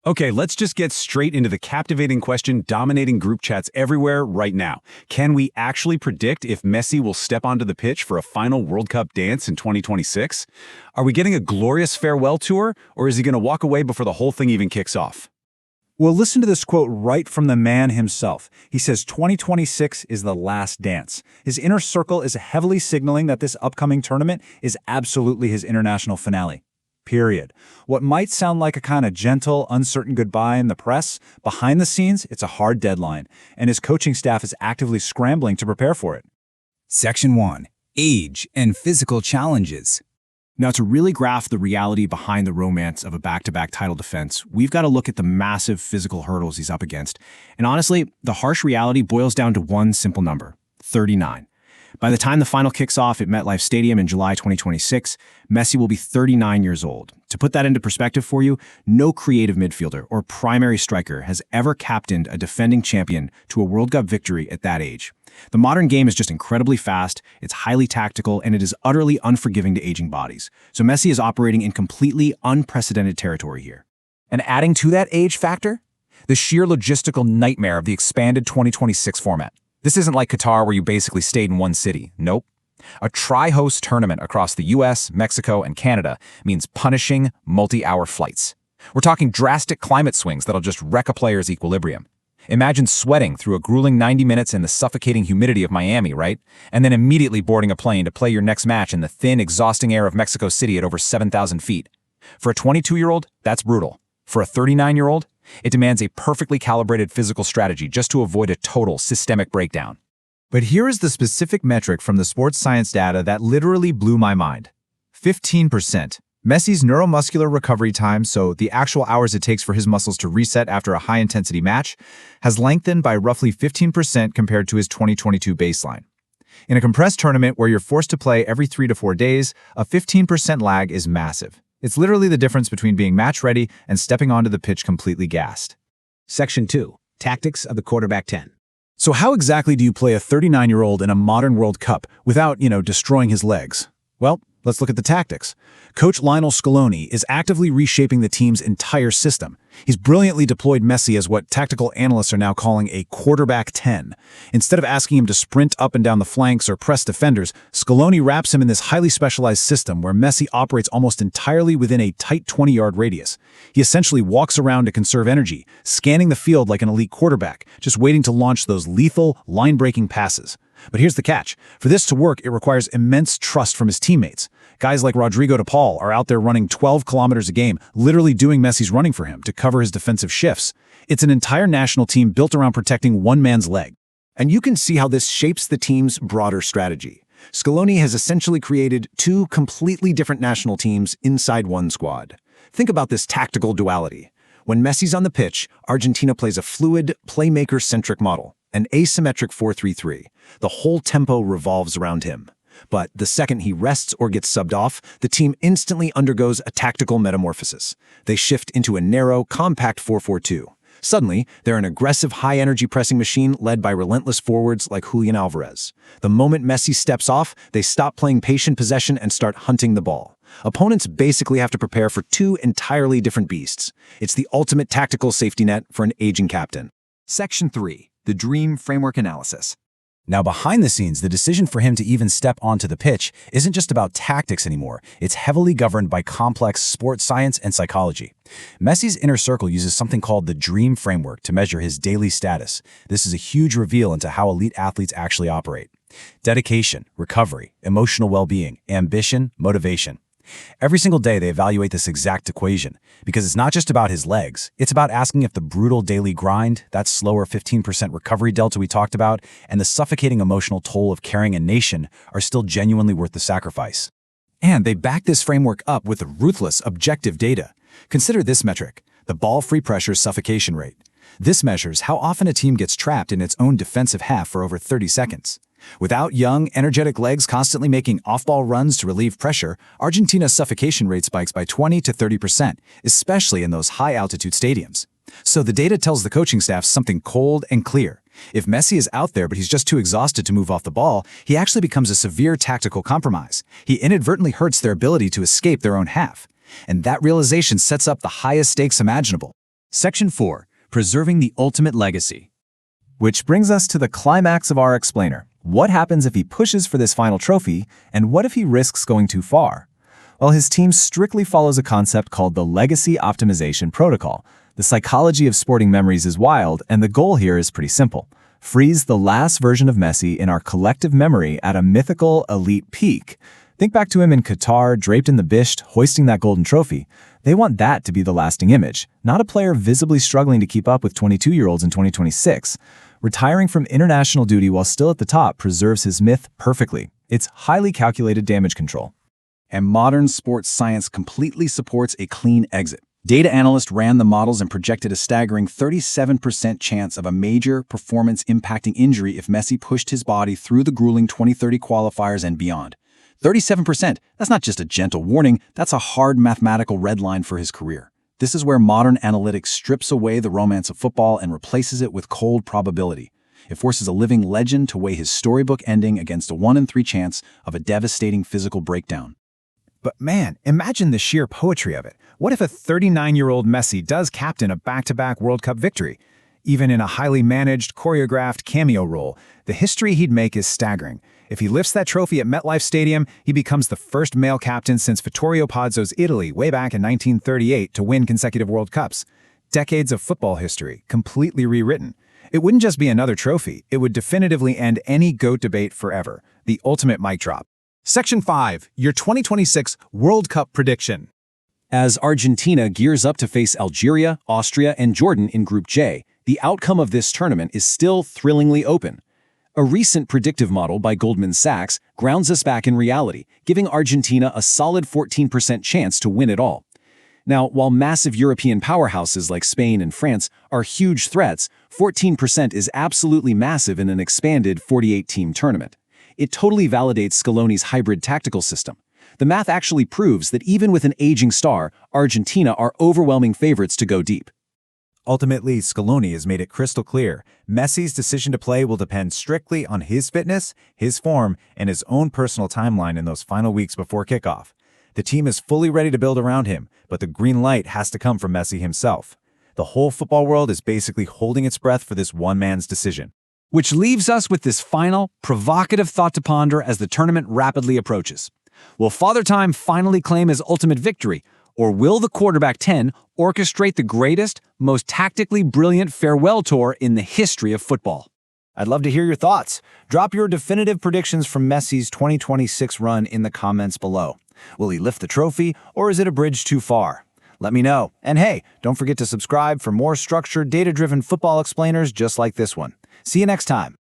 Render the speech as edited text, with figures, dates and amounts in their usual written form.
Okay, let's just get straight into the captivating question dominating group chats everywhere right now. Can we actually predict if Messi will step onto the pitch for a final World Cup dance in 2026? Are we getting a glorious farewell tour, or is he going to walk away before the whole thing even kicks off? Well, listen to this quote right from the man himself. He says 2026 is the last dance. His inner circle is heavily signaling that this upcoming tournament is absolutely his international finale. Period. What might sound like a kind of gentle, uncertain goodbye in the press, behind the scenes, it's a hard deadline, and his coaching staff is actively scrambling to prepare for it. Section 1. Age and physical challenges. Now, to really grasp the reality behind the romance of a back-to-back title defense, we've got to look at the massive physical hurdles he's up against. And honestly, the harsh reality boils down to one simple number: 39. By the time the final kicks off at MetLife Stadium in July 2026, Messi will be 39 years old. To put that into perspective for you, no creative midfielder or primary striker has ever captained a defending champion to a World Cup victory at that age. The modern game is just incredibly fast, it's highly tactical, and it is utterly unforgiving to aging bodies. So Messi is operating in completely unprecedented territory here. And adding to that age factor, the sheer logistical nightmare of the expanded 2026 format. This isn't like Qatar where you basically stayed in one city. Nope. A tri-host tournament across the US, Mexico, and Canada means punishing multi-hour flights. We're talking drastic climate swings that'll just wreck a player's equilibrium. Imagine sweating through a grueling 90 minutes in the suffocating humidity of Miami, right? And then immediately boarding a plane to play your next match in the thin, exhausting air of Mexico City at over 7,000 feet. For a 22-year-old, that's brutal. For a 39-year-old, it demands a perfectly calibrated physical strategy just to avoid a total systemic breakdown. But here is the specific metric from the sports science data that literally blew my mind. 15%. Messi's neuromuscular recovery time, so the actual hours it takes for his muscles to reset after a high-intensity match, has lengthened by roughly 15% compared to his 2022 baseline. In a compressed tournament where you're forced to play every 3 to 4 days, a 15% lag is massive. It's literally the difference between being match-ready and stepping onto the pitch completely gassed. Section 2. Tactics of the quarterback 10. So how exactly do you play a 39-year-old in a modern World Cup without, destroying his legs? Well, let's look at the tactics. Coach Lionel Scaloni is actively reshaping the team's entire system. He's brilliantly deployed Messi as what tactical analysts are now calling a quarterback 10. Instead of asking him to sprint up and down the flanks or press defenders, Scaloni wraps him in this highly specialized system where Messi operates almost entirely within a tight 20-yard radius. He essentially walks around to conserve energy, scanning the field like an elite quarterback, just waiting to launch those lethal, line-breaking passes. But here's the catch. For this to work, it requires immense trust from his teammates. Guys like Rodrigo de Paul are out there running 12 kilometers a game, literally doing Messi's running for him to cover his defensive shifts. It's an entire national team built around protecting one man's leg. And you can see how this shapes the team's broader strategy. Scaloni has essentially created two completely different national teams inside one squad. Think about this tactical duality. When Messi's on the pitch, Argentina plays a fluid, playmaker-centric model, an asymmetric 4-3-3. The whole tempo revolves around him. But the second he rests or gets subbed off, the team instantly undergoes a tactical metamorphosis. They shift into a narrow, compact 4-4-2. Suddenly, they're an aggressive, high-energy pressing machine led by relentless forwards like Julian Alvarez. The moment Messi steps off, they stop playing patient possession and start hunting the ball. Opponents basically have to prepare for two entirely different beasts. It's the ultimate tactical safety net for an aging captain. Section 3. The D.R.E.A.M framework analysis. Now, behind the scenes, the decision for him to even step onto the pitch isn't just about tactics anymore. It's heavily governed by complex sports science and psychology. Messi's inner circle uses something called the D.R.E.A.M framework to measure his daily status. This is a huge reveal into how elite athletes actually operate. Dedication, recovery, emotional well-being, ambition, motivation. Every single day they evaluate this exact equation, because it's not just about his legs, it's about asking if the brutal daily grind, that slower 15% recovery delta we talked about, and the suffocating emotional toll of carrying a nation are still genuinely worth the sacrifice. And they back this framework up with ruthless, objective data. Consider this metric, the ball-free pressure suffocation rate. This measures how often a team gets trapped in its own defensive half for over 30 seconds. Without young, energetic legs constantly making off-ball runs to relieve pressure, Argentina's suffocation rate spikes by 20 to 30%, especially in those high-altitude stadiums. So the data tells the coaching staff something cold and clear. If Messi is out there but he's just too exhausted to move off the ball, he actually becomes a severe tactical compromise. He inadvertently hurts their ability to escape their own half. And that realization sets up the highest stakes imaginable. Section 4. Preserving the ultimate legacy. Which brings us to the climax of our explainer. What happens if he pushes for this final trophy, and what if he risks going too far? Well, his team strictly follows a concept called the Legacy Optimization Protocol. The psychology of sporting memories is wild, and the goal here is pretty simple. Freeze the last version of Messi in our collective memory at a mythical elite peak. Think back to him in Qatar, draped in the bisht, hoisting that golden trophy. They want that to be the lasting image, not a player visibly struggling to keep up with 22-year-olds in 2026. Retiring from international duty while still at the top preserves his myth perfectly. It's highly calculated damage control. And modern sports science completely supports a clean exit. Data analysts ran the models and projected a staggering 37% chance of a major performance-impacting injury if Messi pushed his body through the grueling 2030 qualifiers and beyond. 37%, that's not just a gentle warning, that's a hard mathematical red line for his career. This is where modern analytics strips away the romance of football and replaces it with cold probability. It forces a living legend to weigh his storybook ending against a 1 in 3 chance of a devastating physical breakdown. But man, imagine the sheer poetry of it. What if a 39-year-old Messi does captain a back-to-back World Cup victory? Even in a highly managed, choreographed cameo role, the history he'd make is staggering. If he lifts that trophy at MetLife Stadium, he becomes the first male captain since Vittorio Pozzo's Italy way back in 1938 to win consecutive World Cups. Decades of football history, completely rewritten. It wouldn't just be another trophy, it would definitively end any GOAT debate forever. The ultimate mic drop. Section 5. Your 2026 World Cup prediction. As Argentina gears up to face Algeria, Austria, and Jordan in Group J, the outcome of this tournament is still thrillingly open. A recent predictive model by Goldman Sachs grounds us back in reality, giving Argentina a solid 14% chance to win it all. Now, while massive European powerhouses like Spain and France are huge threats, 14% is absolutely massive in an expanded 48-team tournament. It totally validates Scaloni's hybrid tactical system. The math actually proves that even with an aging star, Argentina are overwhelming favorites to go deep. Ultimately, Scaloni has made it crystal clear. Messi's decision to play will depend strictly on his fitness, his form, and his own personal timeline in those final weeks before kickoff. The team is fully ready to build around him, but the green light has to come from Messi himself. The whole football world is basically holding its breath for this one man's decision. Which leaves us with this final, provocative thought to ponder as the tournament rapidly approaches. Will Father Time finally claim his ultimate victory, or will the quarterback 10 orchestrate the greatest, most tactically brilliant farewell tour in the history of football? I'd love to hear your thoughts. Drop your definitive predictions from Messi's 2026 run in the comments below. Will he lift the trophy, or is it a bridge too far? Let me know. And hey, don't forget to subscribe for more structured, data-driven football explainers just like this one. See you next time.